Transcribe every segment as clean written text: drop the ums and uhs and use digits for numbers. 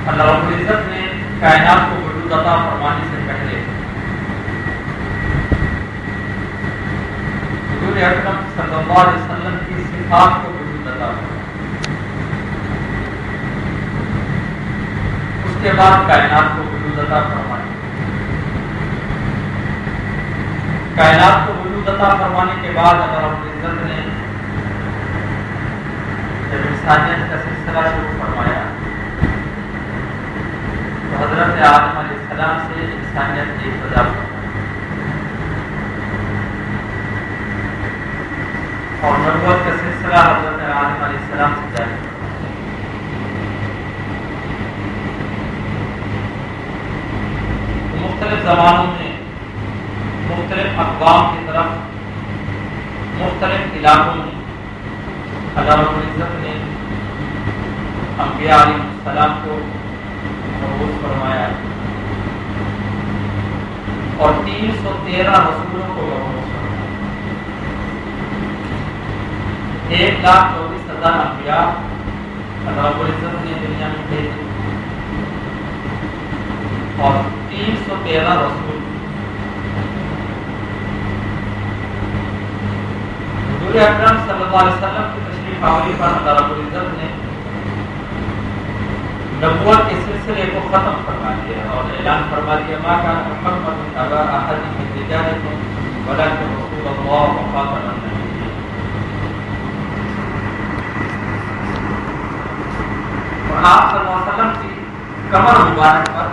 اللہ رب العزت نے کائنات کو وجود عطا فرمانے سے پہلے حضور اکرم صلی اللہ علیہ وسلم کی صفات کو وجود عطا فرمایا، اس کے بعد کائنات کو وجود عطا فرمایا۔ کائنات کو وجود عطا فرمانے کے بعد اللہ رب العزت نے جب انسانیت کا سلسلہ شروع فرمایا تو حضرت آدم علیہ السلام سے انسانیت کی ابتدا فرمائی، اور نبوت کا سلسلہ حضرت آدم علیہ السلام سے جاری فرمایا۔ مختلف زمانوں میں مختلف اقوام کی طرف مختلف علاقوں میں اللہ رب العزت نے انبیاء علیہ السلام کو مبعوث فرمایا اور 313 رسولوں کو مبعوث فرمایا۔ 1,24,000 انبیاء اللہ رب العزت نے دنیا میں بھیجے اور 313 رسول۔ حضور اکرم صلی اللہ علیہ وسلم کی تشریف آوری پر اللہ رب العزت نے نبوت کے سلسلے کو ختم فرما دیا اور اعلان فرما دیا ما کان محمد ابا احد من رجالکم ولکن رسول اللہ وخاتم النبیین۔ اور آپ صلی اللہ علیہ وسلم کی کمر مبارک پر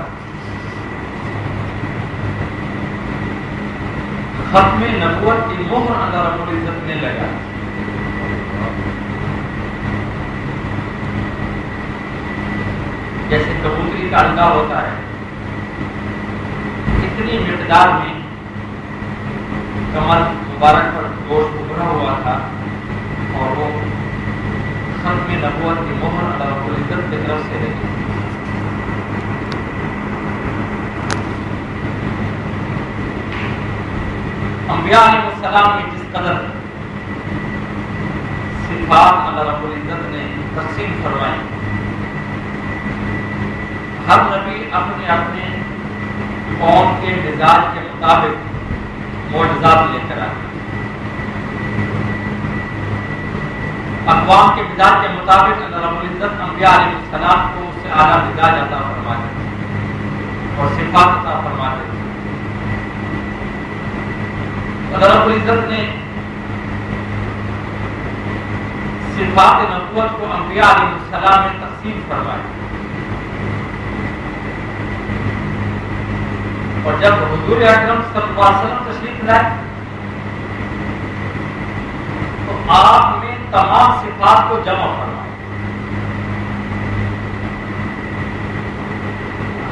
ختم نبوت کی مہر اللہ رب العزت نے لگا۔ جیسے کبوتری کا انڈا ہوتا ہے، اتنی مقدار میں کمر مبارک پر گوشت ابھرا ہوا تھا اور وہ ختم نبوت کی مہر اللہ رب العزت کی طرف سے لگی۔ انبیاء علیہ السلام میں جس قدر صفات اللہ رب العزت نے تقسیم فرمائی، ہر نبی اپنے اپنے قوم کے مزاج کے مطابق معجزات لے کر آئے۔ اقوام کے مزاج کے مطابق اللہ رب العزت انبیاء علیہ السلام کو اس سے اعلیٰ مزاج عطا فرماتے اور صفات عطا فرماتے۔ اللہ رب العزت نے صفات نبوت کو انبیاء علیہ السلام میں تقسیم فرمائی، اور جب حضور اکرم صلی اللہ علیہ وسلم تشریف لائے تو آپ نے تمام صفات کو جمع فرمایا۔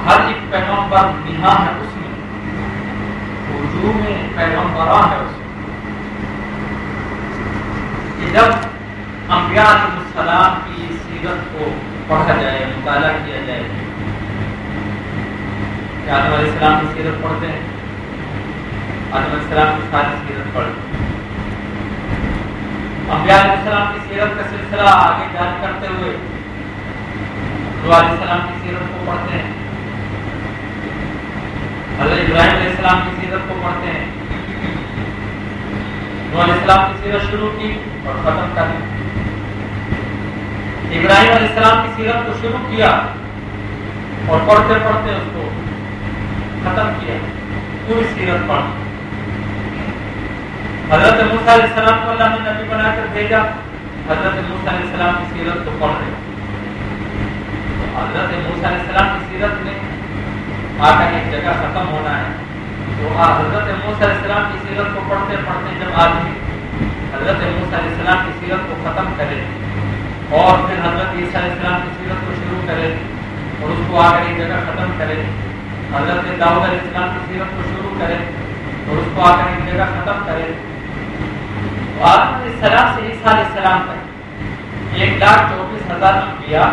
ہر ایک پیغمبر نہا ہے اس میں، وجوہ میں پیغمبراں ہے اس میں، کہ جب انبیاء علیہ السلام کی سیرت کو پڑھا جائے، مطالعہ کیا جائے، کہ آدم علیہ السلام کی سیرت پڑھتے ہیں، آدم علیہ السلام کی ساری سیرت پڑھتے ہیں، انبیاء علیہ السلام کی سیرت کا سلسلہ آگے جاری کرتے ہوئے نوح علیہ السلام کی سیرت کو پڑھتے ہیں، حضرت ابراہیم علیہ السلام کی سیرت کو پڑھتے ہیں، نوح علیہ السلام کی سیرت شروع کی اور ختم کر دی، ابراہیم علیہ السلام کی سیرت کو شروع کیا اور پڑھتے پڑھتے اس کو ختم کیا، پوری سیرت پڑھ۔ حضرت موسیٰ علیہ السلام کو اللہ نے نبی بنا کر بھیجا، حضرت موسیٰ علیہ السلام کی سیرت کو پڑھ رہے، تو حضرت موسیٰ علیہ السلام کی سیرت میں آ کر ایک جگہ ختم ہونا ہے، تو حضرت موسیٰ علیہ السلام کی سیرت کو پڑھتے پڑھتے جب آدمی حضرت موسیٰ علیہ السلام کی سیرت کو ختم کرے اور پھر حضرت عیسیٰ علیہ السلام کی سیرت کو شروع کرے اور اس کو آ کر ایک جگہ ختم کرے، حضرت داؤد علیہ السلام کی سیرت کو شروع کرے اور اس کو آ کر ایک جگہ ختم کرے، آدم علیہ السلام سے عیسیٰ علیہ السلام تک 1,24,000 انبیاء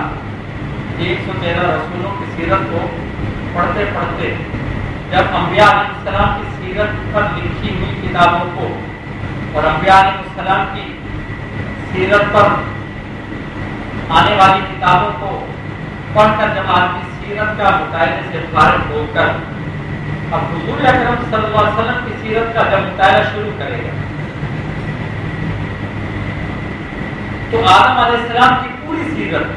113 رسولوں کی سیرت کو پڑھتے پڑھتے جب انبیاء علیہ السلام کی سیرت پر لکھی ہوئی کتابوں کو اور انبیاء علیہ السلام کی سیرت پر آنے والی کتابوں کو پڑھ کر جب آدمی سیرت کا مطالعے سے فارغ ہو کر اب حضور اکرم صلی اللہ علیہ وسلم کی سیرت کا جب مطالعہ شروع کرے گا تو آدم علیہ السلام کی پوری سیرت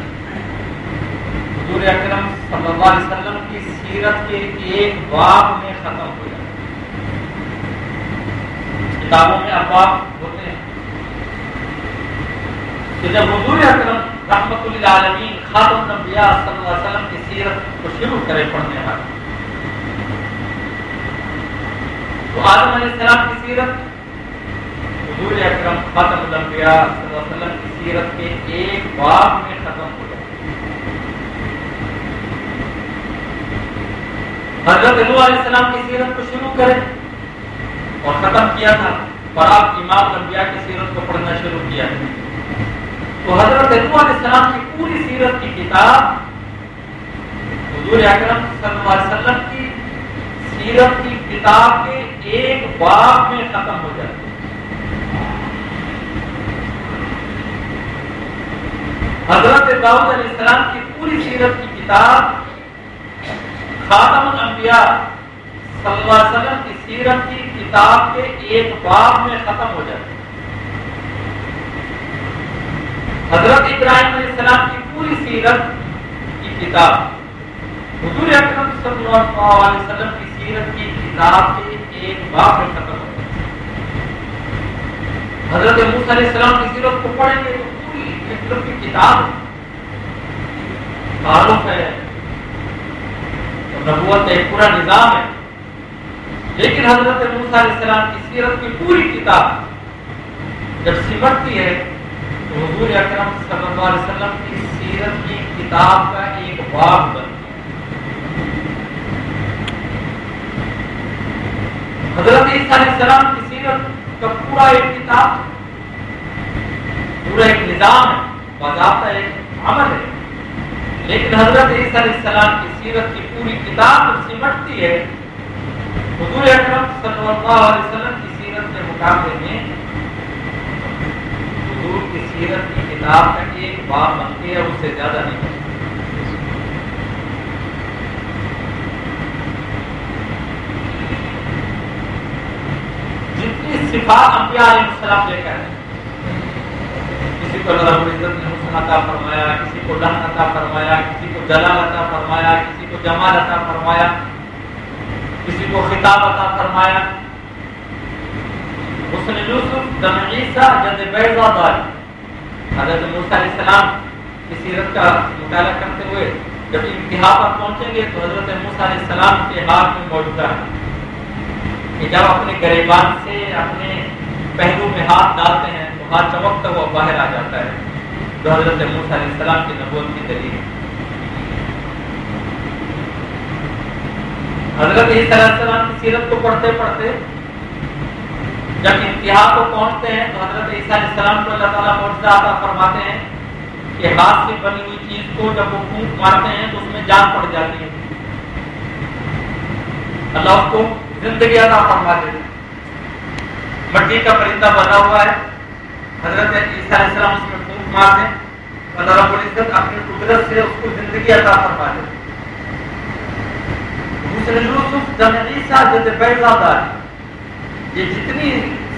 حضور اکرم صلی اللہ علیہ وسلم کی سیرت کے ایک باب میں ختم ہو جائے. کتابوں میں ابواب ہوتے ہیں کہ جب حضور اکرم رحمت للعالمین خاتم الانبیاء صلی اللہ علیہ وسلم کی سیرت کو شروع کرے پڑھنے والے تو آدم علیہ السلام کی سیرت حضور اکرم خاتم الانبیاء صلی اللہ علیہ وسلم کی سیرت کے ایک باب میں ختم ہو جائے. حضرت نوح علیہ السلام کی سیرت کو شروع کرے اور ختم کیا تھا اور آپ امام الانبیاء کی سیرت کو پڑھنا شروع کیا تو حضرت نوح علیہ السلام کی پوری سیرت کی کتاب حضور اکرم صلی اللہ علیہ وسلم کی سیرت کی کتاب کے ایک باب میں ختم ہو جاتی. حضرت داؤد علیہ السلام کی پوری سیرت کی کتاب خاتم الانبیاء صلی اللہ علیہ وسلم کی سیرت کی کتاب کے ایک باب میں ختم ہو جاتی. حضرت ابراہیم علیہ السلام کی پوری سیرت کی کتاب حضور اکرم صلی اللہ علیہ وسلم کی سیرت کی کتاب کے ایک باب میں ختم ہو جاتی. حضرت موسیٰ علیہ السلام کی سیرت کو پڑھیں گے تو پوری حکمت کی کتاب تعارف ہے نبوت ایک پورا نظام ہے لیکن حضرت موسیٰ علیہ السلام کی سیرت کی پوری کتاب جب سمٹتی ہے تو حضور اکرم صلی اللہ علیہ وسلم کی سیرت کی کتاب کا ایک باب بنتی ہے. حضرت عیسیٰ علیہ السلام کی سیرت کا پورا ایک کتاب پورا ایک نظام ہے باضابطہ ایک عمل ہے لیکن حضرت عیسیٰ علیہ السلام کی سیرت کی پوری کتاب سمٹتی ہے حضور اکرم صلی اللہ علیہ وسلم کی سیرت کے مقابلے میں حضور کی سیرت کی کتاب کا ایک باب بنتی ہے اس سے زیادہ نہیں بنتی. جتنی صفات انبیاء علیہ السلام لے کر ہیں کسی کو اللہ رب العزت نے حسن عطا فرمایا کسی کو لہن عطا فرمایا کسی کو جلال عطا فرمایا کسی کو جمال عطا فرمایا کسی کو خطاب عطا فرمایا. حسن یوسف دم عیسیٰ جد بیضا داری حضرت موسیٰ علیہ السلام کی سیرت کا مطالعہ کرتے ہوئے جب انتہا پر پہنچیں گے تو حضرت موسیٰ علیہ السلام کے ہاتھ میں موجودہ ہے کہ جب اپنے گریبان سے اپنے پہلو میں ہاتھ ڈالتے ہیں تو ہاتھ چمکتا ہوا باہر آ جاتا ہے جو حضرت موسیٰ علیہ السلام کی نبوت کی دلیل ہے. حضرت عیسیٰ علیہ السلام کی سیرت کو پڑھتے پڑھتے جب انتہا کو پہنچتے ہیں تو حضرت عیسیٰ علیہ السلام کو اللہ تعالیٰ معجزہ عطا فرماتے ہیں کہ ہاتھ سے بنی ہوئی چیز کو جب وہ پھونک مارتے ہیں تو اس میں جان پڑ جاتی ہے. اللہ اس کو زندگی عطا فرماتے ہیں. مٹی کا پرندہ بنا ہوا ہے حضرت عیسیٰ علیہ السلام اس میں پھونک مارتے ہیں اللہ رب العزت اپنی قدرت سے اس کو زندگی عطا فرماتے ہیں. حسن یوسف دم عیسیٰ جد بیضا داری یہ جتنی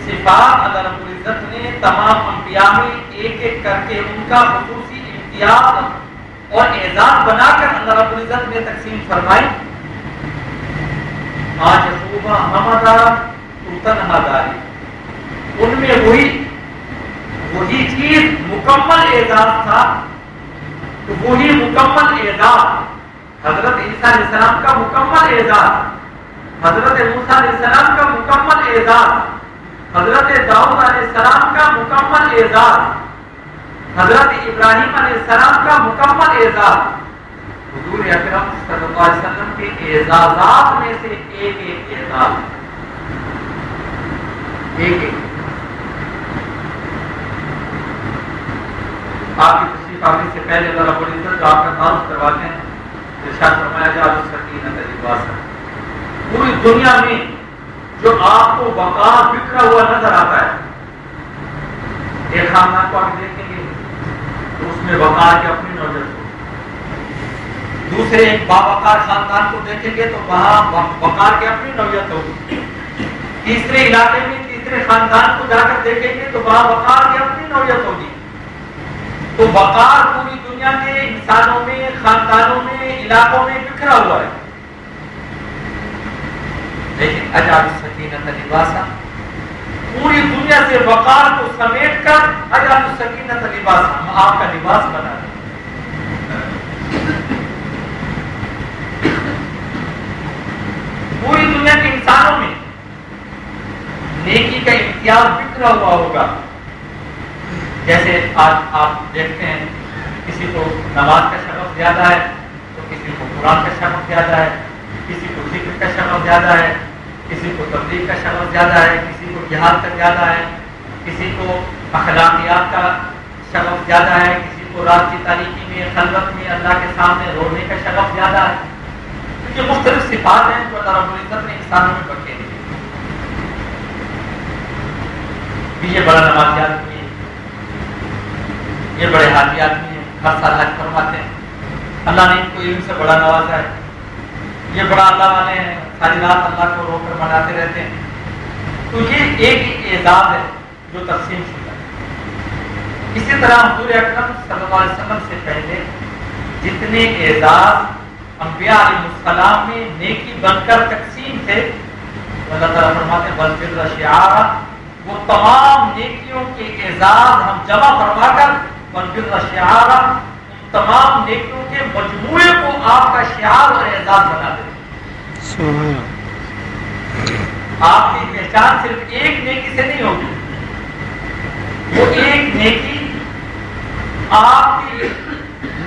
صفات اللہ رب العزت نے تمام انبیاء میں ایک ایک کر کے ان کا خصوصی امتیاز اور اعزاز بنا کر اللہ رب العزت نے تقسیم فرمائی. آج صوبہ ہمدار تنہا داری ان میں وہی چیز مکمل اعزاز تھا تو وہی مکمل اعزاز حضرت عیسیٰ علیہ السلام کا مکمل اعزاز حضرت موسیٰ علیہ السلام کا مکمل اعزاز حضرت داؤد علیہ السلام کا مکمل اعزاز حضرت ابراہیم علیہ السلام کا مکمل اعزاز حضور اکرم صلی اللہ علیہ وسلم کے اعزازات میں سے ایک ایک اعزاز ایک آپ کی تشریف آنے سے پہلے اللہ رب العزت جو آپ کا تعارف کرواتے ہیں ارشاد فرمایا جا السکینۃ لباسا پوری دنیا میں جو آپ کو وقار بکھرا ہوا نظر آتا ہے ایک خاندان کو آپ دیکھیں گے تو اس میں وقار کی اپنی نوعیت ہو دوسرے ایک باوقار خاندان کو دیکھیں گے تو وہاں وقار کی اپنی نوعیت ہوگی. تیسرے علاقے میں تیسرے خاندان کو جا کر دیکھیں گے تو وہاں وقار کی اپنی نوعیت ہوگی. تو وقار پوری دنیا کے انسانوں میں، خاندانوں میں، علاقوں میں بکھرا ہوا ہے. لیکن اجعل السکینۃ لباسا، پوری دنیا سے وقار کو سمیٹ کر اجعل السکینۃ لباسا، ہم آپ کا لباس بنا دیں. پوری دنیا کے انسانوں میں نیکی کا امتیاز بکھرا ہوا ہوگا. جیسے آج آپ دیکھتے ہیں کسی کو نماز کا شغف زیادہ ہے تو کسی کو قرآن کا شغف زیادہ ہے، کسی کو ذکر کا شغف زیادہ ہے، کسی کو تبلیغ کا شغف زیادہ ہے، کسی کو جہاد کا زیادہ ہے، کسی کو اخلاقیات کا شغف زیادہ ہے، کسی کو رات کی تاریکی میں خلوت میں اللہ کے سامنے رونے کا شغف زیادہ ہے. تو یہ مختلف صفات ہیں جو اللہ رب العزت نے انسانوں میں بخشے دی. یہ بڑا نمازی آدمی ہے، یہ بڑے حاجی آدمی ہیں، ہر سال حج فرماتے ہیں، اللہ نے ان کو علم سے بڑا نوازا ہے، یہ بڑا اللہ والے ہیں، ساری رات اللہ کو رو کر مناتے رہتے ہیں. تو یہ ایک ہی اعزاز ہے جو تقسیم شدہ ہے. اسی طرح حضور اکرم صلی اللہ علیہ وسلم سے پہلے جتنے اعزاز انبیاء علیہ السلام میں نیکی بن کر تقسیم تھے، اللہ تعالیٰ فرماتے ہیں وَالْبِرَّ شِعَارًا، وہ تمام نیکیوں کے اعزاز ہم جمع فرما کر وَالْبِرَّ شِعَارًا، ان تمام نیکیوں کے مجموعے کو آپ کا شعار اور اعزاز بنا دیتے. آپ کی پہچان صرف ایک نیکی سے نہیں ہوگی، وہ ایک نیکی آپ کی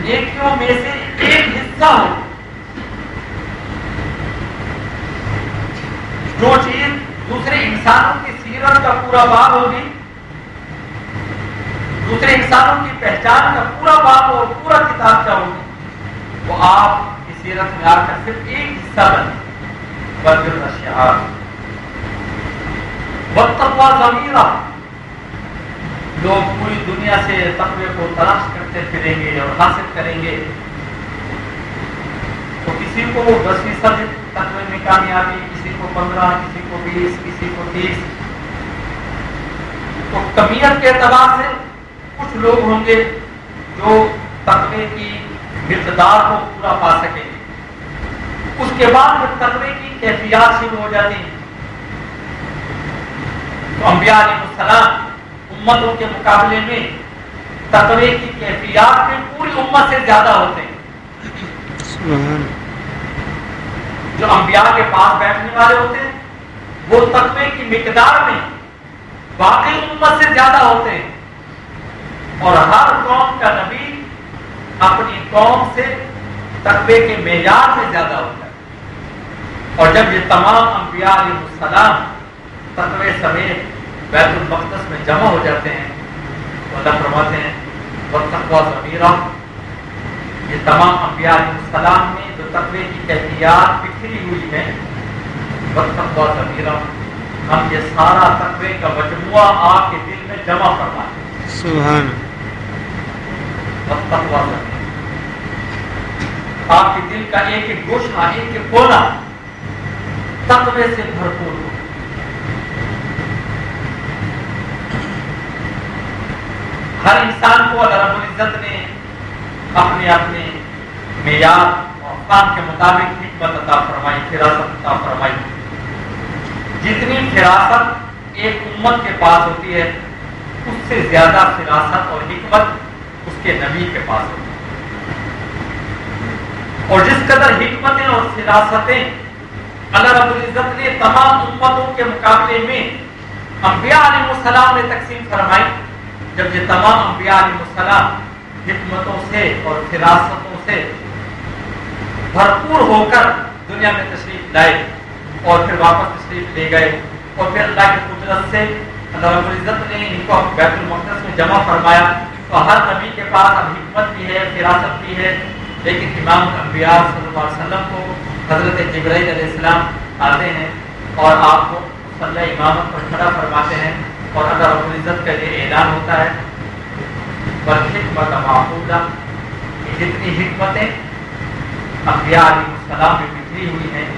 نیکیوں میں سے ایک حصہ ہوگی. جو چیز دوسرے انسانوں کی سیرت کا پورا باب ہوگی، دوسرے انسانوں کی پہچان کا پورا باب اور پورا کتاب کا ہوگی، وہ آپ کی سیرت میں آ کر صرف ایک حصہ بنے. وَالْبِرَّ شِعَارًا وَالتَّقْوَىٰ ضَمِيرًا، لوگ پوری دنیا سے تقوی کو تلاش کرتے پھریں گے اور حاصل کریں گے. تو کسی کو 10% تقوی میں کامیابی، کسی کو 15، کسی کو 20، کسی کو 30. تو کمیت کے اعتبار سے کچھ لوگ ہوں گے جو تقوی کی مقدار کو پورا پا سکیں گے. اس کے بعد جب تقوی کی کیفیات شروع ہو جاتی ہیں تو انبیاء علیہ السلام امتوں کے مقابلے میں تقوی کی کیفیات میں پوری امت سے زیادہ ہوتے ہیں. جو انبیاء کے پاس بیٹھنے والے ہوتے ہیں وہ تقوی کی مقدار میں باقی امت سے زیادہ ہوتے ہیں. اور ہر قوم کا نبی اپنی قوم سے تقوی کے معیار میں زیادہ ہوتا ہے. اور جب یہ تمام انبیاء علیہ السلام تقوی سمیت بیت المقدس میں جمع ہو جاتے ہیں تو اللہ فرماتے ہیں وَالتَّقْوَىٰ ضَمِيرًا، یہ تمام انبیاء علیہ السلام میں جو تقوی کی کیفیات بکھری ہوئی ہیں، وَالتَّقْوَىٰ ضَمِيرًا، ہم یہ سارا تقوی کا مجموعہ آپ کے دل میں جمع فرماتے ہیں. سبحان وَالتَّقْوَىٰ ضَمِيرًا، آپ کے دل کا ایک ایک گوشہ، ایک ایک کونا تقوی سے بھرپور ہو. ہر انسان کو اللہ رب العزت نے اپنے اپنے معیار اور احکام کے مطابق حکمت عطا فرمائی، فراست عطا فرمائی. جتنی فراست ایک امت کے پاس ہوتی ہے اس سے زیادہ فراست اور حکمت اس کے نبی کے پاس ہوتی ہے. اور جس قدر حکمتیں اور فراستیں اللہ رب العزت نے تمام امتوں کے مقابلے میں انبیاء علیہ السلام نے تقسیم فرمائی، جب یہ تمام انبیاء علیہ السلام حکمتوں سے اور فراستوں سے بھرپور ہو کر دنیا میں تشریف لائے اور پھر واپس تشریف لے گئے، اور پھر اللہ کی قدرت سے اللہ رب العزت نے ان کو بیت المقدس میں جمع فرمایا. تو ہر نبی کے پاس اب حکمت بھی ہے، فراست بھی ہے. لیکن امام الانبیاء صلی اللہ علیہ وسلم کو حضرت جبرائیل علیہ السلام آتے ہیں اور آپ کو صلی امامت پر کھڑا فرماتے ہیں، اور اللہ رب العزت کا یہ اعلان ہوتا ہے والحکمت معقولہ، جتنی حکمتیں انبیاء علیہ السلام میں بکھری ہوئی ہیں،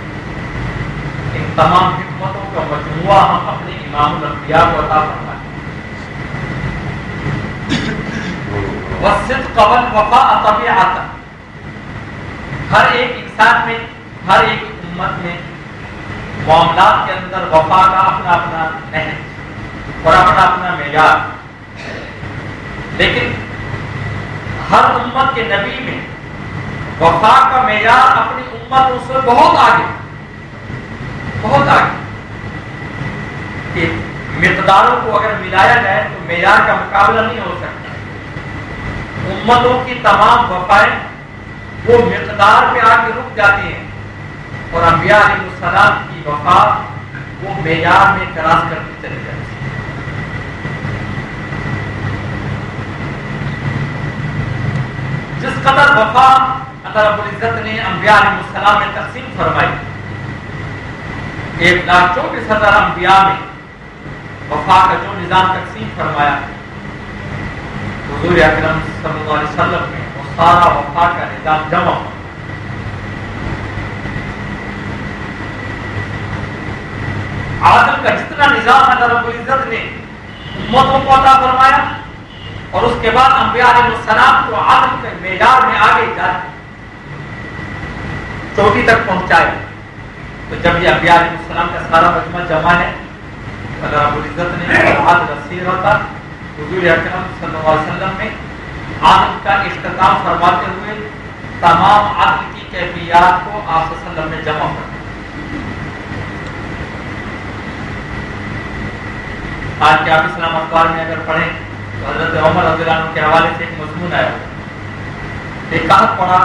ان تمام حکمتوں کا مجموعہ ہم اپنے امام الانبیاء کو عطا فرمائیں۔ والصدق والوفاء طبیعۃ، ہر ایک انسان میں، ہر ایک امت میں معاملات کے اندر وفا کا اپنا اپنا نہج اور اپنا اپنا معیار، لیکن ہر امت کے نبی میں وفا کا معیار اپنی امت سے بہت آگے، بہت آگے، کہ مقداروں کو اگر ملایا جائے تو معیار کا مقابلہ نہیں ہو سکتا۔ امتوں کی تمام وفائیں وہ مقدار پہ آ کے رک جاتی ہیں، اور انبیاء علیہ السلام کی وفا وہ معیار میں کراس کرتی چلی جاتی ہے۔ جس قدر وفا اللہ رب العزت نے انبیاء علیہ السلام میں تقسیم فرمائی، 1,24,000 انبیاء میں وفا کا جو نظام تقسیم فرمایا، حضور اکرم صلی اللہ علیہ وسلم میں وہ سارا وفا کا نظام جمع ہوا۔ عادل کا جتنا نظام اللہ رب العزت نے امتوں کو عطا فرمایا، اور اس کے بعد انبیاء علیہ السلام کو عادل کے معیار میں آگے جا چوٹی تک پہنچائے، تو جب یہ انبیاء علیہ السلام کا سارا مجمع جمع ہے، اللہ رب العزت نے عادل سیرت حضور اکرم صلی اللہ علیہ وسلم میں عادل کا اختتام فرماتے ہوئے تمام عدل کی کیفیات کو آپ صلی اللہ علیہ وسلم میں جمع کر دیا۔ آج کے آپ اسلام اخبار میں اگر پڑھیں تو حضرت عمر رضی اللہ عنہ کے حوالے سے ایک مضمون آیا، ایک کہت پڑھا،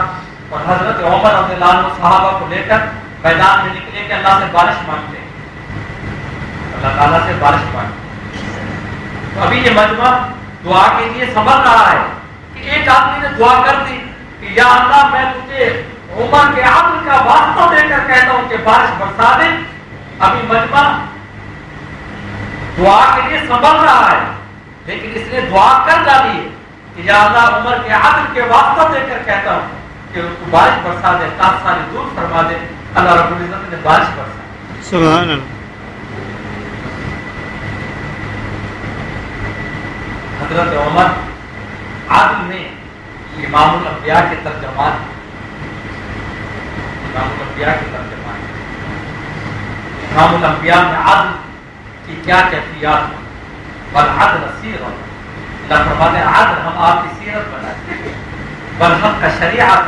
اور حضرت عمر رضی اللہ عنہ صحابہ کو لے کر میدان میں نکلے کہ اللہ سے بارش مانگتے ہیں، اللہ تعالیٰ سے بارش مانگتے ہیں۔ تو ابھی یہ مجمع دعا کے لیے سنبھل رہا ہے کہ ایک آدمی نے دعا کر دی کہ یا اللہ میں تجھے عمر کے عدل کا واسطہ دے کر کہتا ہوں کہ بارش برسا دے۔ ابھی مجمع دعا کے لیے سنبھل رہا ہے، لیکن اس نے دعا کر ڈالی ہے کہ یا اللہ عمر کے عدل کے واسطہ دے کر کہتا ہوں کہ اس کو بارش برسا دے، تاج ساری دور فرما دے۔ اللہ رب العزت نے بارش برسا۔ سبحان اللہ۔ حضرت عمر عدل میں امام الانبیاء کے ترجمان، امام الانبیاء کے ترجمان، امام الانبیاء میں عدل کی کیا کیفیات ہیں، والعدل سیرت، اللہ فرماتے ہیں عدل ہم آپ کی سیرت بنائیں، والحق کا شریعت،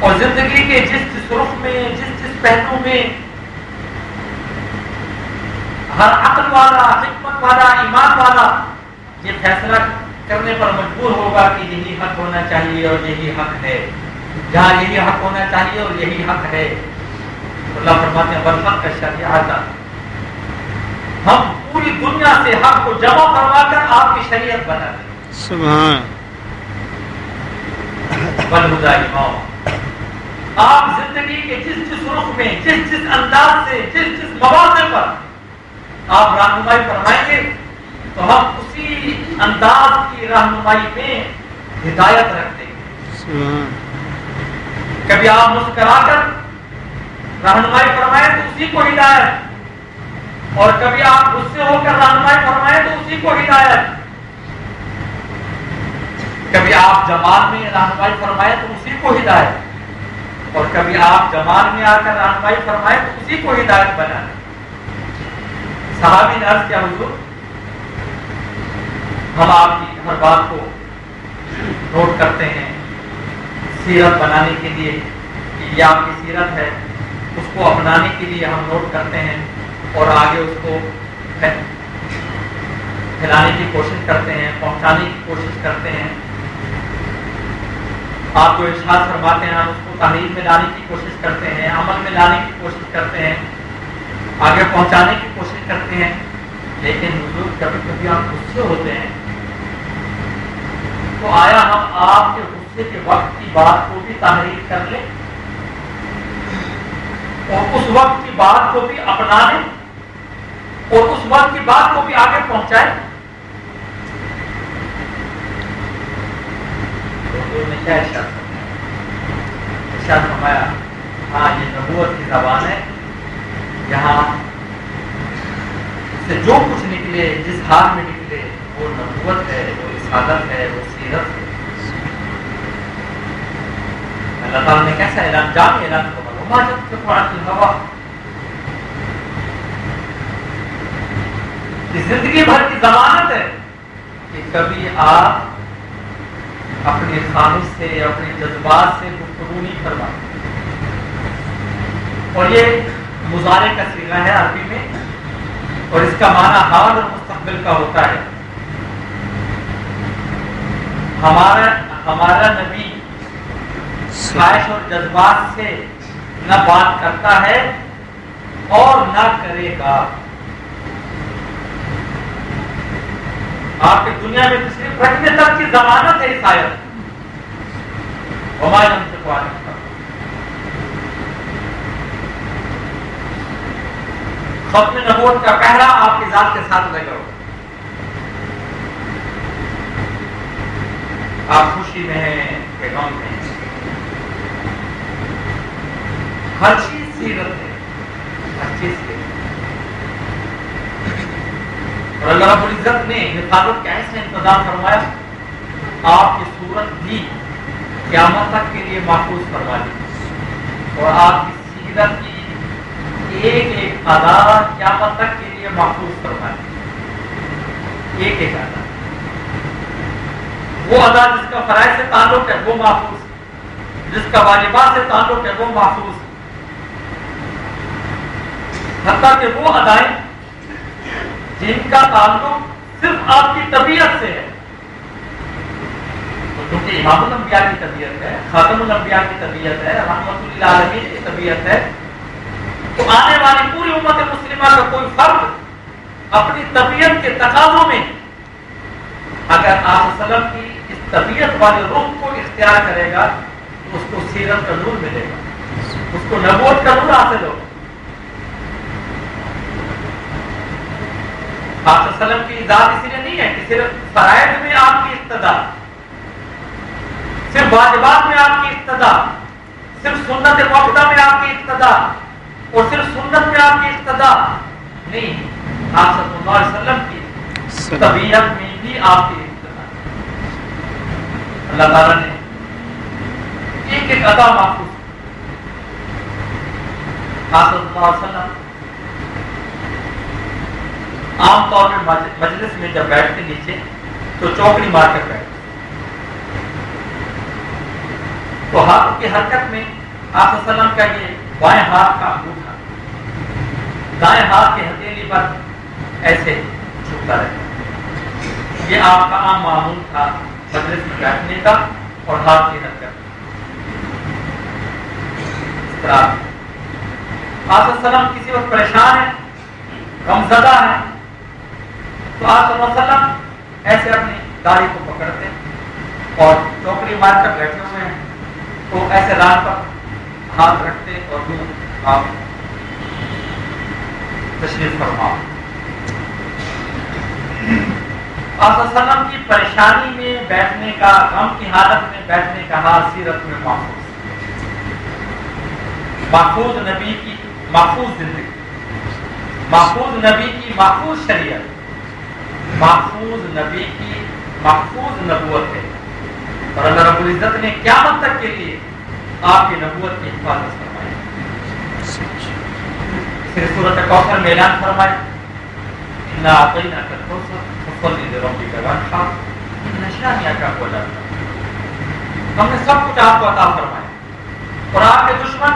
اور زندگی کے جس جس رخ میں، جس جس پہلو میں ہر عقل والا، حکمت والا، ایمان والا یہ فیصلہ کرنے پر مجبور ہوگا کہ یہی حق ہونا چاہیے اور یہی حق ہے، جہاں یہی حق ہونا چاہیے اور یہی حق ہے، اللہ فرماتے ہیں والحق کا شریعت، ہم پوری دنیا سے حق کو جمع کروا کر آپ کی شریعت بنا دیں۔ سبحان والہدی امام، آپ زندگی کے جس جس رخ میں، جس جس انداز سے، جس جس مواقع پر آپ رہنمائی فرمائیں گے تو ہم اسی انداز کی رہنمائی میں ہدایت رکھتے ہیں۔ کبھی آپ مسکرا کر رہنمائی فرمائیں تو اسی کو ہدایت، اور کبھی آپ غصے ہو کر رہنمائی فرمائیں تو اسی کو ہدایت، کبھی آپ جمال میں رہنمائی فرمائیں تو اسی کو ہدایت، اور کبھی آپ جمال میں آ کر رہنمائی فرمائیں تو اسی کو ہدایت بنا دیں۔ صحابی نے عرض کیا حضور ہم آپ کی ہر بات کو نوٹ کرتے ہیں سیرت بنانے کے لیے، کہ یہ آپ کی سیرت ہے، اس کو اپنانے کے لیے ہم نوٹ کرتے ہیں اور آگے اس کو پھیلانے کی کوشش کرتے ہیں، پہنچانے کی کوشش کرتے ہیں۔ آپ کو ارشاد فرماتے ہیں ہم اس کو تحریر میں لانے کی کوشش کرتے ہیں، عمل میں لانے کی کوشش کرتے ہیں، آگے پہنچانے کی کوشش کرتے ہیں، لیکن حضور کبھی کبھی آپ غصے ہوتے ہیں، تو آیا ہم آپ کے غصے کے وقت کی بات کو بھی تحریر کر لیں اور اس وقت کی بات کو بھی اپنا لیں اور اس وقت کی بات کو بھی آگے پہنچائیں؟ حضور نے کیا ارشاد فرمایا؟ ارشاد فرمایا ہاں یہ نبوت کی زبان ہے، یہاں سے جو کچھ نکلے جس حال میں نکلے وہ نبوت ہے، وہ رسالت ہے، وہ سیرت ہے۔ اللہ تعالیٰ نے کیسا اعلان، جامع اعلان کرا، وما ينطق عن الهوى، کہ زندگی بھر کی ضمانت ہے کہ کبھی آپ اپنے خواہش سے اپنے جذبات سے گفتگو نہیں فرماتے۔ اور یہ مضارع کا صیغہ ہے عربی میں، اور اس کا معنی حال اور مستقبل کا ہوتا ہے۔ ہمارا نبی خواہش اور جذبات سے نہ بات کرتا ہے اور نہ کرے گا۔ آپ کی دنیا میں تشریف رکھنے تک کی ضمانت ہے اس آیت۔ وما ينطق عن الهوى، ختم نبوت کا پہرا آپ کی ذات کے ساتھ لگا ہو، آپ خوشی میں ہیں کہ غم میں ہیں، ہر چیز سیرت ہے، ہر چیز سیرت۔ اور اللہ رب العزت نے حفاظت کا ایسا انتظام فرمایا، آپ کی صورت بھی قیامت تک کے لیے محفوظ فرما دی، اور آپ کی سیرت کی ایک ایک ادا قیامت تک کے لیے محفوظ فرما دی، ایک ایک ادا، وہ ادا جس کا فرائض سے تعلق ہے وہ محفوظ، جس کا واجبات سے تعلق ہے وہ محفوظ، حتیٰ کہ وہ ادائیں جن کا تعلق صرف آپ کی طبیعت سے ہے، کیونکہ امام الانبیاء کی طبیعت ہے، خاتم الانبیاء کی طبیعت ہے، رحمت للعالمین کی طبیعت ہے، تو آنے والی پوری امت مسلمہ کا کوئی فرد اپنی طبیعت کے تقاضوں میں اگر آپ وسلم کی اس طبیعت والے رخ کو اختیار کرے گا تو اس کو سیرت کا نور ملے گا، اس کو نبوت کا نور حاصل ہوگا۔ آپ وسلم کی ذات اس لیے نہیں ہے کہ صرف فرائض میں آپ کی اقتدا، صرف واجبات میں آپ کی اقتدا، صرف سنت موقدہ میں آپ کی اقتدا اور صرف سنت میں آپ کی اقتدا نہیں، آپ صلی اللہ علیہ وسلم کی طبیعت میں بھی آپ کی اقتدا۔ اللہ تعالیٰ نے ایک ایک ادا محفوظ، آپ صلی اللہ علیہ وسلم عام طور میں مجلس میں جب بیٹھتے نیچے تو چوکڑی مار کر بیٹھتے، تو ہاتھوں کی حرکت میں آپ صلی اللہ علیہ وسلم کا یہ بائیں ہاتھ کا انگوٹھا دائیں ہاتھ کی ہتھیلی پر ایسے جھکتا رہتا، یہ آپ کا عام معمول تھا مجلس میں بیٹھنے کا اور ہاتھ کی حرکت۔ اس طرح آپ صلی اللہ علیہ وسلم کسی وقت پریشان ہے، غمزدہ ہے، تو آپ صلی اللہ علیہ وسلم ایسے اپنی داڑھی کو پکڑتے اور چوکڑی مار کر بیٹھے ہوئے ہیں تو ایسے ران پر ہاتھ رکھتے اور یوں آپ تشریف فرما۔ آپ صلی اللہ علیہ وسلم کی پریشانی میں بیٹھنے کا، غم کی حالت میں بیٹھنے کا حال سیرت میں محفوظ، محفوظ نبی کی محفوظ زندگی، محفوظ نبی کی محفوظ شریعت، محفوظ نبی کی محفوظ نبوت ہے، اور اللہ رب العزت نے قیامت تک کے لیے آپ کی نبوت کی حفاظت فرمائی۔ پھر سورۃ کوثر میں اعلان فرمایا انا اعطیناک الکوثر فصلی لربک وانحر ان شانئک هو الابتر، ہم نے سب کچھ آپ کو عطا فرمایا، اور آپ کے دشمن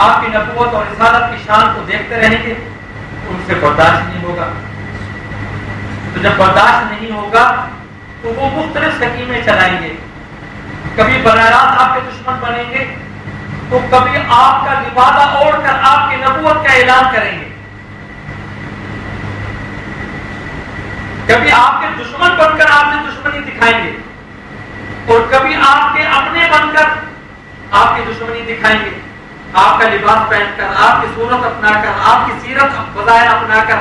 آپ کی نبوت اور رسالت کی شان کو دیکھتے رہیں گے، ان سے برداشت نہیں ہوگا، تو جب برداشت نہیں ہوگا تو وہ مختلف سکیمیں چلائیں گے، کبھی براہ راست آپ کے دشمن بنیں گے تو کبھی آپ کا لبادہ اوڑھ کر آپ کی نبوت کا اعلان کریں گے، کبھی آپ کے دشمن بن کر آپ سے دشمنی دکھائیں گے، اور کبھی آپ کے اپنے بن کر آپ کی دشمنی دکھائیں گے، آپ کا لباس پہن کر، آپ کی صورت اپنا کر، آپ کی سیرت بظاہر اپنا کر،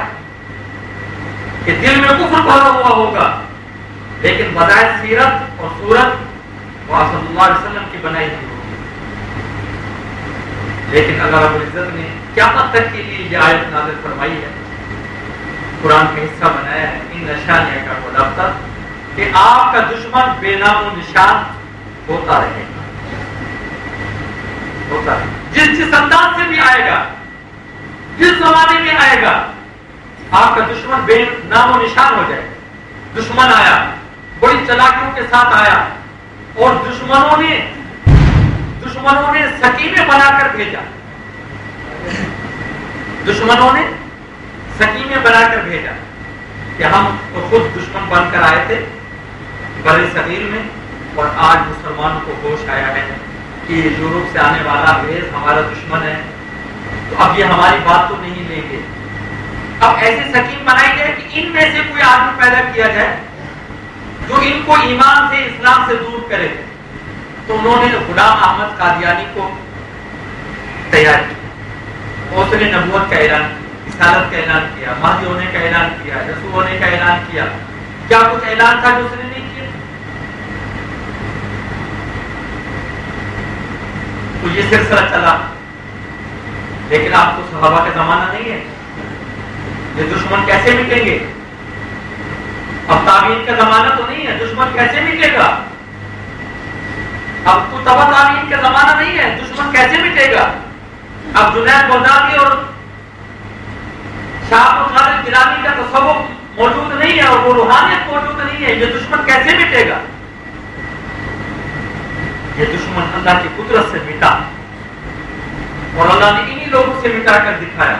کہ دل میں کفر بھرا ہوا ہوگا لیکن بظاہر سیرت اور صورت وہ صلی اللہ علیہ وسلم کی بنائی ہوئی ہوگی۔ لیکن اللہ رب العزت نے قیامت تک کے لیے یہ آیت نازل فرمائی ہے، قرآن کا حصہ بنایا ہے، ان نشانیہ کا ملابطہ کہ آپ کا دشمن بے نام و نشان ہوتا رہے گا، ہوتا رہے، جس انداز سے بھی آئے گا، جس زمانے میں آئے گا، آپ کا دشمن بے نام و نشان ہو جائے گا۔ دشمن آیا، بڑی چالاکیوں کے ساتھ آیا، اور دشمنوں نے سکیمیں بنا کر بھیجا، دشمنوں نے سکیمیں بنا کر بھیجا کہ ہم تو خود دشمن بن کر آئے تھے بر صغیر میں، اور آج مسلمانوں کو ہوش آیا ہے کہ یہ یورپ سے آنے والا انگریز ہمارا دشمن ہے، تو اب یہ ہماری بات تو نہیں لیں گے۔ اب ایسی سکیم بنائی جائے کہ ان میں سے کوئی آدمی پیدا کیا جائے جو ان کو ایمان سے، اسلام سے دور کرے۔ تو انہوں نے غلام احمد قادیانی کو تیار کیا، اس نے نبوت کا اعلان کیا، رسالت کا اعلان کیا، مہدی ہونے کا اعلان کیا، رسول ہونے کا اعلان کیا۔ کیا کچھ اعلان تھا جو اس نے نہیں کیا؟ تو یہ سلسلہ چلا، لیکن آپ تو صحابہ کا زمانہ نہیں ہے، یہ دشمن کیسے مٹیں گے؟ اب تابعین کا زمانہ تو نہیں ہے، دشمن کیسے مٹے گا؟ اب تو تبع تابعین کا زمانہ نہیں ہے، دشمن کیسے مٹے گا؟ اب جنید بغدادی اور شاہ عبد القادر جیلانی کا تصوف موجود نہیں ہے، اور وہ روحانیت موجود نہیں ہے، یہ دشمن کیسے مٹے گا؟ یہ دشمن اللہ کی قدرت سے مٹا، اور اللہ نے انہی لوگوں سے مٹا کر دکھایا،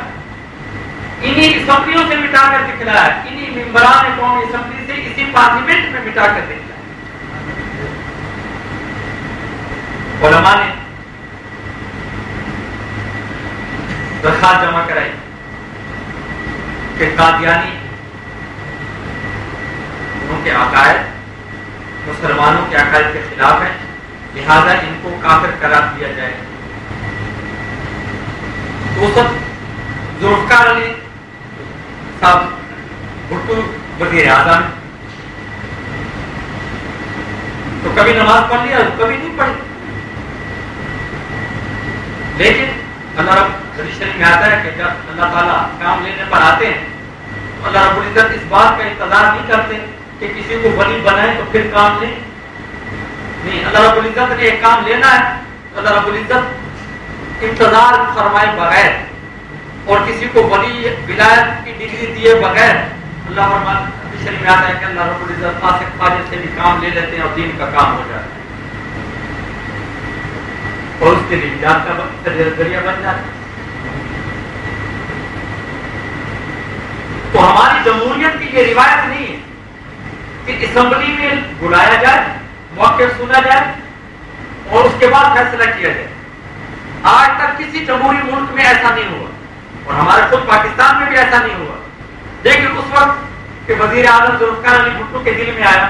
انہی اسمبلیوں سے مٹا کر دکھلایا، انہی ممبران قومی اسمبلی سے، اسی پارلیمنٹ میں مٹا کر دکھلایا۔ علماء نے درخواست جمع کرائی کہ قادیانی ان کے عقائد مسلمانوں کے عقائد کے خلاف ہیں، لہذا ان کو کافر قرار دیا جائے۔ تو سب ذوالفقار علی صاحب بھٹو وزیر اعظم، تو کبھی نماز پڑھ لیا، کبھی نہیں پڑھی، لیکن اللہ رب حدیث شریف میں آتا ہے کہ جب اللہ تعالیٰ کام لینے پر آتے ہیں تو اللہ رب العزت اس بات کا انتظار نہیں کرتے کہ کسی کو ولی بنائے تو پھر کام لیں، نہیں، اللہ رب العزت نے ایک کام لینا ہے تو اللہ رب العزت انتظار فرمائے بغیر اور کسی کو ولی ولایت کی ڈگری دیے بغیر، اللہ فرماتا ہے حدیث شریف میں آتا ہے کہ اللہ رب العزت فاسق فاجر سے بھی کام لے لیتے ہیں اور دین کا کام ہو جاتا ہے، اور اس کے لیے نجات کا ذریعہ بن جاتا ہے۔ تو ہماری جمہوریت کی یہ روایت نہیں ہے کہ اسمبلی میں بلایا جائے، موقف سنا جائے اور اس کے بعد فیصلہ کیا جائے۔ آج تک کسی جمہوری ملک میں ایسا نہیں ہوا، اور ہمارے خود پاکستان میں بھی ایسا نہیں ہوا۔ لیکن اس وقت کہ وزیر اعظم ذوالفقار علی بھٹو کے دل میں آیا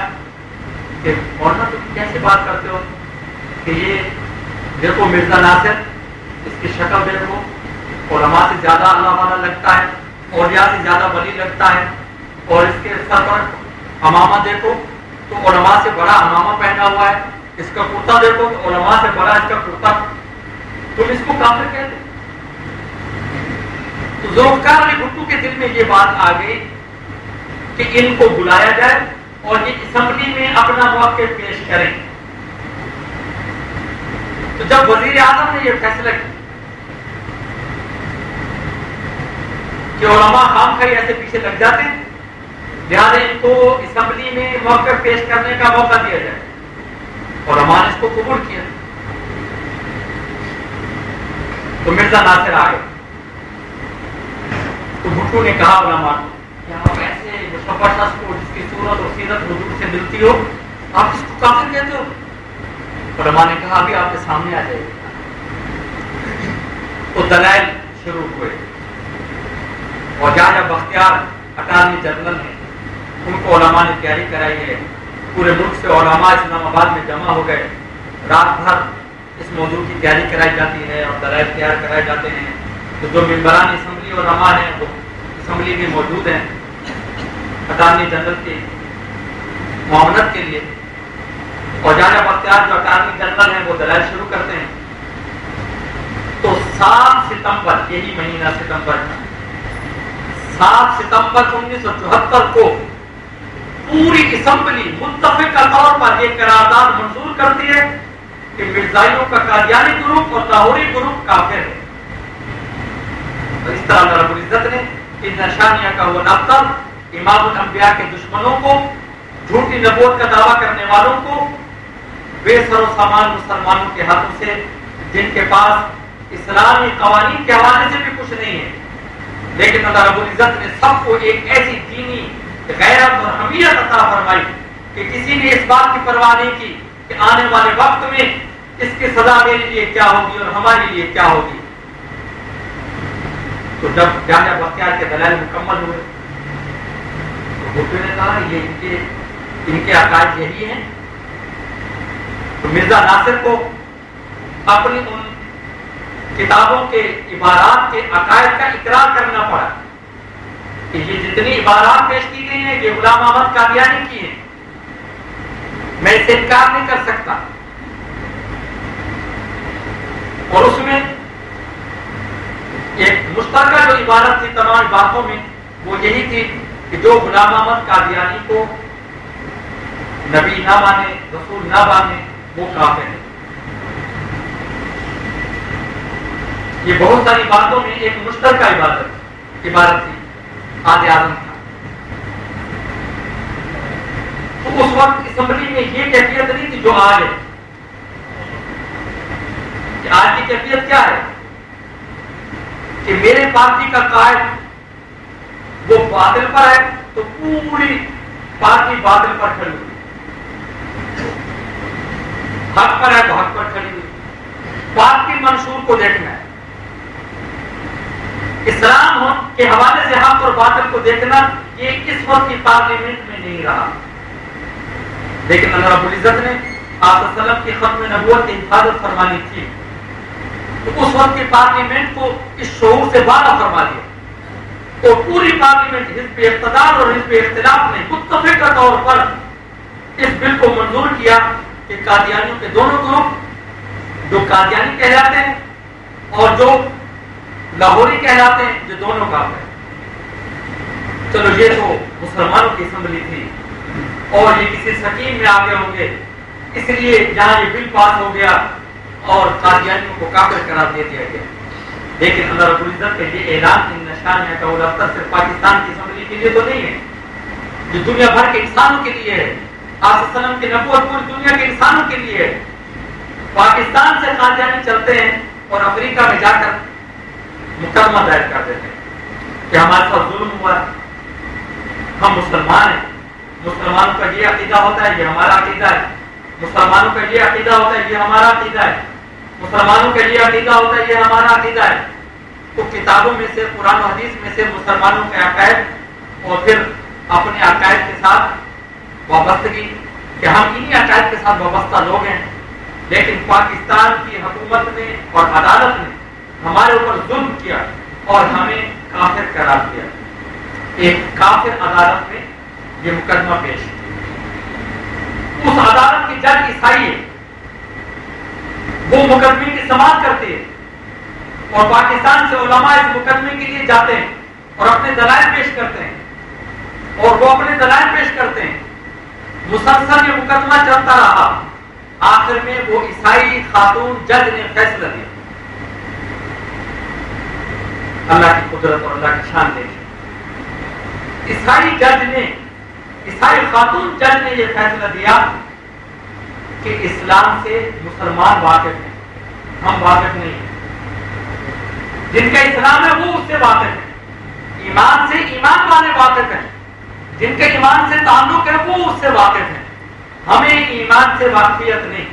کہ مولانا تم کیسے بات کرتے ہو کہ یہ دیکھو مرزا ناصر، اس کی شکل دیکھو، علماء سے زیادہ اللہ والا لگتا ہے، اولیاء سے زیادہ ولی لگتا ہے، اور اس کے سر پر امامہ دیکھو تو علماء سے بڑا امامہ پہنا ہوا ہے، اس کا کرتا دیکھو تو علماء سے بڑا اس کا کرتا، تم اس کو کافر کہتے؟ تو ذوالفقار علی بھٹو کے دل میں یہ بات آ گئی کہ ان کو بلایا جائے اور یہ اسمبلی میں اپنا موقف پیش کریں۔ تو جب وزیر اعظم نے یہ فیصلہ کیا کہ علماء خام خواہ ایسے پیچھے لگ جاتے ہیں، لہٰذا ان کو اسمبلی میں موقف پیش کرنے کا موقع دیا جائے، علماء نے اس کو قبول کیا، تو مرزا ناصر آ گئے۔ تو بھٹو نے کہا علماء کہ آپ ایسے مصطفیٰ شخص کو جس کی صورت اور سیرت حضور سے ملتی ہو، آپ اس کو کافر کہتے ہو؟ علماء نے کہا ابھی آپ کے سامنے آ جائے گی۔ تو دلائل شروع ہوئے، اور جہاں بختیار اٹارنی جنرل ہیں ان کو علماء نے تیاری کرائی ہے، پورے ملک سے علماء اسلام آباد میں جمع ہو گئے، رات بھر اس موضوع کی تیاری کرائی جاتی ہے اور دلائل تیار کرائے جاتے ہیں۔ تو جو ممبران اسمبلی علماء ہیں وہ اسمبلی میں موجود ہیں اٹارنی جنرل کی معاونت کے لیے، اور جہاں بختیار جو اٹارنی جنرل ہیں وہ دلائل شروع کرتے ہیں۔ تو 7 ستمبر، یہی مہینہ ستمبر کا 7 ستمبر 1974 کو پوری اسمبلی متفقہ طور پر یہ قرارداد منظور کرتی ہے کہ مرزائیوں کا قادیانی گروپ اور لاہوری گروپ کافر ہے. تو اس طرح اللہ رب العزت نے ان نشانیہ کا وہ دفتر امام الانبیاء کے دشمنوں کو، جھوٹی نبوت کا دعویٰ کرنے والوں کو، بے سر و سامان مسلمانوں کے ہاتھوں سے جن کے پاس اسلامی قوانین کے حوالے سے بھی کچھ نہیں ہے، لیکن اللہ رب العزت نے سب کو ایک ایسی دینی غیرت اور حمیت عطا فرمائی کہ کسی نے اس بات کی پرواہ نہیں کی کہ آنے والے وقت میں اس کی سزا میرے لیے کیا ہوگی اور ہمارے لیے کیا ہوگی. تو جب جامعہ بختیار کے دلائل مکمل ہوئے تو بھٹو نے کہا یہ ان کے عقائد یہی ہیں. تو مرزا ناصر کو اپنی ان کتابوں کے عبارات کے عقائد کا اقرار کرنا پڑا کہ یہ جتنی عبارات پیش کی گئی ہیں یہ غلام احمد قادیانی کی ہیں، میں اسے انکار نہیں کر سکتا. اور اس میں ایک مشترکہ جو عبارت تھی تمام باتوں میں وہ یہی تھی کہ جو غلام احمد قادیانی کو نبی نہ مانے، رسول نہ مانے، وہ کافر ہے. یہ بہت ساری باتوں میں ایک مشترکہ عبارت تھی، آد اعظم تھا. تو اس وقت اسمبلی میں یہ کیفیت نہیں تھی جو آج ہے. کہ آج کی کیفیت کیا ہے کہ میرے پارٹی کا قائد وہ باطل پر ہے تو پوری پارٹی باطل پر کھڑی ہوئی، حق پر ہے تو حق پر کھڑی ہوئی. پارٹی منشور کو دیکھنا ہے، اسلام کے حوالے سے حق اور باطل کو دیکھنا یہ اس وقت کی پارلیمنٹ میں نہیں رہا. لیکن اللہ رب العزت نے آپ صلی اللہ علیہ وسلم کی ختم نبوت کی حفاظت فرمانی تھی تو اس وقت کی پارلیمنٹ کو اس شعور سے بالا فرما دیا اور پوری پارلیمنٹ حزب اقتدار اور حزب اختلاف نے متفقہ طور پر اس بل کو منظور کیا کہ قادیانیوں کے دونوں گروپ جو قادیانی کہلاتے ہیں اور جو لاہوری کہلاتے ہیں جو دونوں کافر ہیں. چلو یہ تو مسلمانوں کی اسمبلی تھی اور یہ کسی سکیم میں آگے ہوں گے، اس لیے جہاں یہ بل پاس ہو گیا اور قادیانیوں کو کافر قرار دے دیا گیا. لیکن اللہ رب العزت کے یہ اعلان ان نشانیہ کا وہ دفتر صرف پاکستان کی اسمبلی کے لیے تو نہیں ہے، جو دنیا بھر کے انسانوں کے لیے ہے. آپ صلی اللہ علیہ وسلم کی نبوت پوری دنیا کے انسانوں کے لیے ہے. پاکستان سے قادیانی چلتے ہیں اور افریقہ میں جا کر مقدمہ دائر کر دیتے ہیں کہ ہمارے ساتھ ظلم ہوا ہے، ہم مسلمان ہیں، مسلمانوں کا یہ عقیدہ ہوتا ہے، یہ ہمارا عقیدہ ہے، مسلمانوں کا یہ عقیدہ ہوتا ہے، یہ ہمارا عقیدہ ہے، مسلمانوں کا یہ عقیدہ ہوتا ہے، یہ ہمارا عقیدہ ہے. تو کتابوں میں سے، قرآن و حدیث میں سے مسلمانوں کے عقائد اور پھر اپنے عقائد کے ساتھ وابستگی کہ ہم انہی عقائد کے ساتھ وابستہ لوگ ہیں. لیکن پاکستان کی حکومت نے اور عدالت نے ہمارے اوپر ظلم کیا اور ہمیں کافر قرار دیا. ایک کافر عدالت میں یہ مقدمہ پیش کیا. اس عدالت کی جج عیسائی ہے، وہ مقدمے کی سماعت کرتے ہیں اور پاکستان سے علماء اس مقدمے کے لیے جاتے ہیں اور اپنے دلائل پیش کرتے ہیں اور وہ اپنے دلائل پیش کرتے ہیں. مسلسل یہ مقدمہ چلتا رہا. آخر میں وہ عیسائی خاتون جج نے فیصلہ دیا. اللہ کی قدرت اور اللہ کی شان دیکھی. عیسائی خاتون جج نے یہ فیصلہ دیا کہ اسلام سے مسلمان واقف ہیں، ہم واقف نہیں ہیں. جن کا اسلام ہے وہ اس سے واقف ہے، ایمان سے ایمان والے واقف ہیں، جن کے ایمان سے تعلق ہے وہ اس سے واقف ہیں. ہمیں ایمان سے واقفیت نہیں.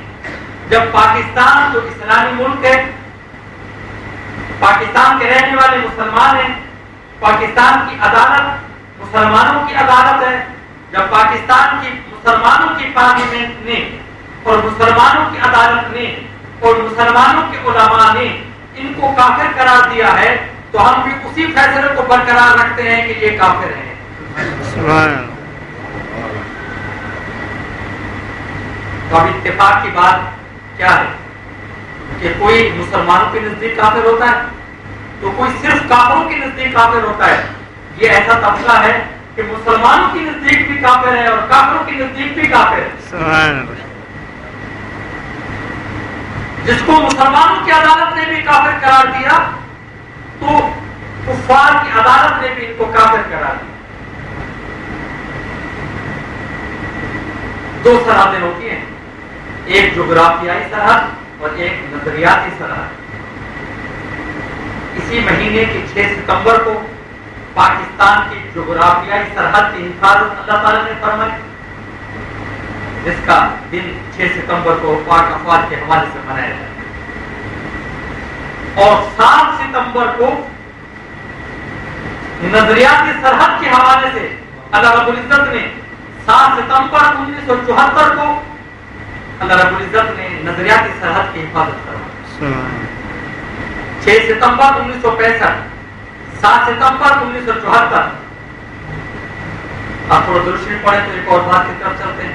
جب پاکستان جو اسلامی ملک ہے، پاکستان کے رہنے والے مسلمان ہیں، پاکستان کی عدالت مسلمانوں کی عدالت ہے. جب پاکستان کی مسلمانوں کی پارلیمنٹ نے اور مسلمانوں کی عدالت نے اور مسلمانوں کے علماء نے ان کو کافر قرار دیا ہے تو ہم بھی اسی فیصلے کو برقرار رکھتے ہیں کہ یہ کافر ہیں. تو اب اتفاق کی بات کیا ہے کہ کوئی مسلمانوں کے نزدیک کافر ہوتا ہے تو کوئی صرف کافروں کے نزدیک کافر ہوتا ہے. یہ ایسا طبقہ ہے کہ مسلمانوں کی نزدیک بھی کافر ہے اور کافروں کی نزدیک بھی کافر ہے. سبحان اللہ. جس کو مسلمانوں کی عدالت نے بھی کافر قرار دیا تو کفار کی عدالت نے بھی ان کو کافر قرار دیا. دو سرحدیں ہوتی ہیں, ایک جغرافیائی سرحد اور ایک نظریاتی سرحد. اسی مہینے کی 6 ستمبر کو پاکستان کی جغرافیائی سرحد کی حفاظت اللہ تعالیٰ نے فرمائی, جس کا دن 6 ستمبر کو پاک افواج کے حوالے سے منایا جاتا ہے. اور 7 ستمبر کو نظریاتی سرحد کے حوالے سے اللہ رب العزت نے 7 ستمبر 1974 کو اللہ رب العزت نے نظریاتی سرحد کی حفاظت فرمائی. 6 ستمبر 1965, 7 ستمبر 1974. آپ تھوڑا درست پڑھیں تو ایک اور بات کی طرف چلتے ہیں.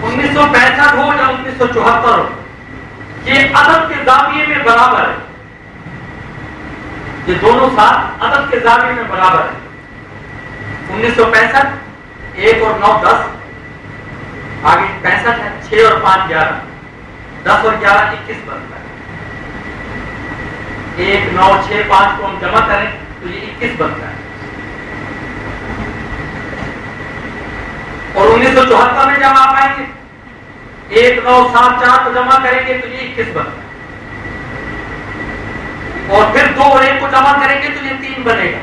1965 ہو یا 1974 ہو, یہ عدد کے زاویے میں برابر ہے. یہ دونوں ساتھ عدد کے زاویے میں برابر ہے. 1965 1 اور 9 10, آگے 65 ہے 6 اور 5 11, 10 اور 11 21 بنتا ہے. 1 9 6 5 کو ہم جمع کریں تو یہ 21 بنتا ہے. اور 1974 میں جب آپ آئیں گے 1 9 7 4 کو جمع کریں گے تو یہ 21 بنتا ہے. اور پھر 2 اور 1 کو جمع کریں گے تو یہ 3 بنے گا.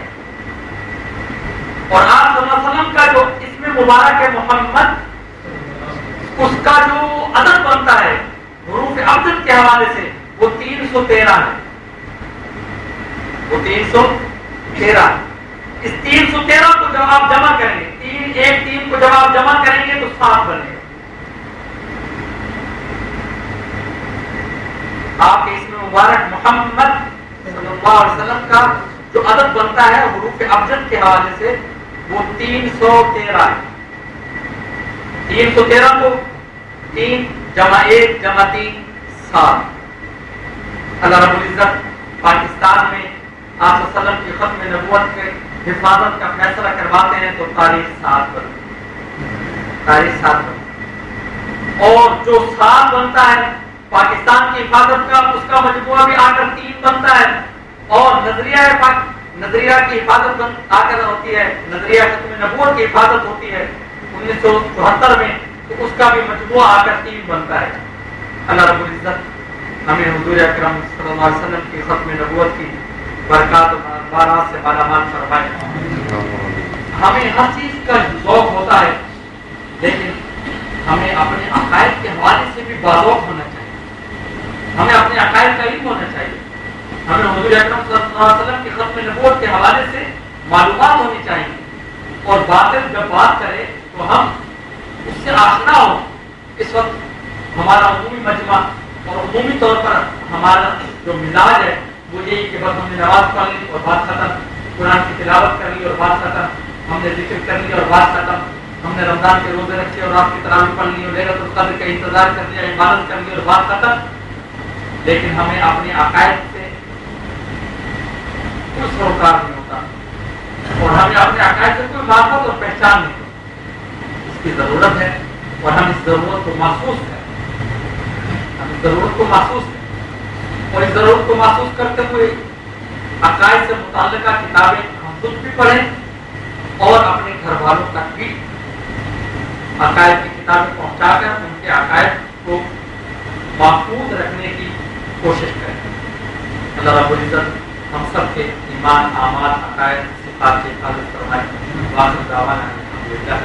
اور آپ صلی اللہ علیہ وسلم کا جو اسم مبارک ہے محمد, اس کا جو عدد بنتا ہے حروف ابجد کے حوالے سے وہ 313 ہے. وہ 313. اس 313 کو جب آپ جمع کریں گے, 3 1 3 کو جب آپ جمع کریں گے تو 7 بنے گا. آپ کے اسم مبارک محمد صلی اللہ علیہ وسلم کا جو عدد بنتا ہے حروف ابجد کے حوالے سے وہ 313 ہے. 313 کو 3 جمع 1 جمع 3 7. اللہ رب العزت پاکستان میں آپ صلی اللہ علیہ وسلم کی ختم نبوت کے حفاظت کا فیصلہ کرواتے ہیں تو تاریخ 7 بنتی. اور جو 7 بنتا ہے پاکستان کی حفاظت کا, اس کا مجموعہ بھی آ کر 3 بنتا ہے. اور نظریہ کی حفاظت آ کر ہوتی ہے, نظریہ ختم نبوت کی حفاظت ہوتی ہے 1974 میں, تو اس کا بھی مجموعہ آ کر 3 بنتا ہے. اللہ رب العزت ہمیں حضور اکرم صلی اللہ علیہ وسلم کی ختم نبوت کی برکات و بارات سے مالا مال فرمائے. ہمیں ہر چیز کا ذوق ہوتا ہے, لیکن ہمیں اپنے عقائد کے حوالے سے بھی باذوق ہونا چاہیے. ہمیں اپنے عقائد کا علم ہونا چاہیے. ہمیں حضور اکرم صلی اللہ علیہ وسلم کی ختم نبوت کے حوالے سے معلومات ہونی چاہیے. اور باطل جب بات کرے تو ہم اس سے آشنا ہوں. اس وقت ہمارا عمومی مجمع اور عمومی طور پر ہمارا جو مزاج ہے وہ یہی کہ بس ہم نے نماز پڑھ لی اور بات ختم, قرآن کی تلاوت کر لی اور بات ختم, ہم نے ذکر کر لی اور بات ختم, ہم نے رمضان کے روزے رکھے اور رات کی تراویح پڑھ لی اور لیلۃ القدر کا انتظار کر لیا, عبادت کر لی اور بات ختم. لیکن ہمیں اپنے عقائد سے کچھ سروکار نہیں ہوتا اور ہمیں اپنے عقائد سے کوئی معرفت اور پہچان نہیں ہوتی. اس کی ضرورت ہے اور ہم اس ضرورت کو محسوس کریں. ہم اس ضرورت کو محسوس کریں اور اس ضرورت کو محسوس کرتے ہوئے عقائد سے متعلقہ کتابیں ہم خود بھی پڑھیں اور اپنے گھر والوں تک بھی عقائد کی کتابیں پہنچا کر ان کے عقائد کو محفوظ رکھنے کی کوشش کریں. اللہ رب العزت ہم سب کے ایمان, اعمال, عقائد, صفات کی حفاظت فرمائے. واخر دعوانا الحمدللہ.